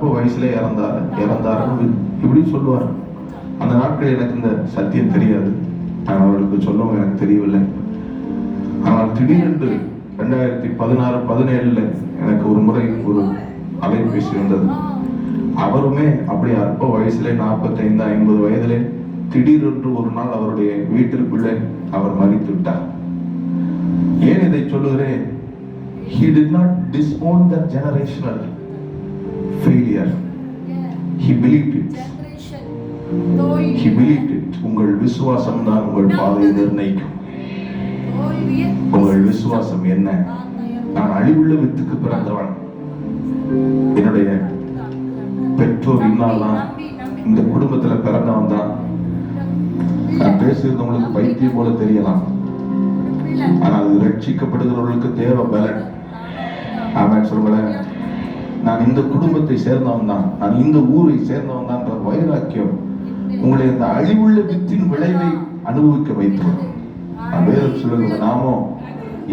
அற்ப வயசுல இறந்தாருன்னு இப்படி சொல்லுவார். அந்த நாட்கள் எனக்கு இந்த சத்தியம் தெரியாது, நான் அவர்களுக்கு சொல்லவும் எனக்கு தெரியவில்லை. ஆனால் திடீரென்று 2016-17 எனக்கு ஒரு முறை ஒரு அலைபேசி வந்தது. அவருமே அப்படி அற்ப வயசுல 45-50 வயதிலே திடீரென்று ஒரு நாள் அவருடைய வீட்டிற்குள்ளே அவர் மரித்து விட்டார். ஏன் இதை சொல்லுகிறேன்? He did not disown that generational failure. He believed it. He believed it. உங்கள் விசுவாசம் தான் உங்கள் பாதையை நிர்ணயிக்கும். உங்கள் விசுவாசம் என்ன? நான் அழிவுள்ள வித்துக்கு பிறந்தவன். என்னுடைய பெற்றோர் இன்னால்தான், இந்த குடும்பத்துல பிறந்தவன் தான். நான் பேசுறது உங்களுக்கு பைத்தியம் போல தெரியலாம், ஆனால் ரட்சிக்கப்படுகிறவர்களுக்கு தேவை பலன். ஆமென் சொல்லுங்களேன். நான் இந்த குடும்பத்தை சேர்ந்தவன் தான், நான் இந்த ஊரை சேர்ந்தவன் தான் வைராக்கியம் உங்களை அந்த அழிவுள்ள வித்தின் விளைவை அனுபவிக்க வைத்தோம். வேதம் சொல்லுகிற நாமோ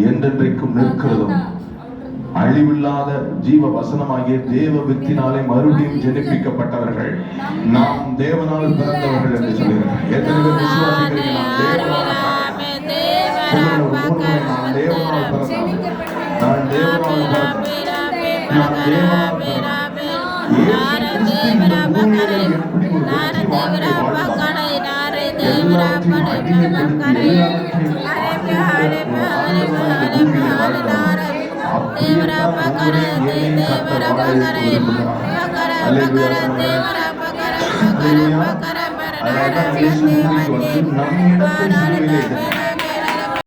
என்றென்றைக்கும் நிற்கிறதும் அழிவில்லாத ஜீவ வசனமாகிய தேவ வித்தினாலே மறுபடியும் ஜெனிப்பிக்கப்பட்டவர்கள், நாம் தேவனால் பிறந்தவர்கள் என்று சொல்லுகிறார். எத்தனை பேர் விசுவாசிக்கிறீங்க? நான் தேவனால்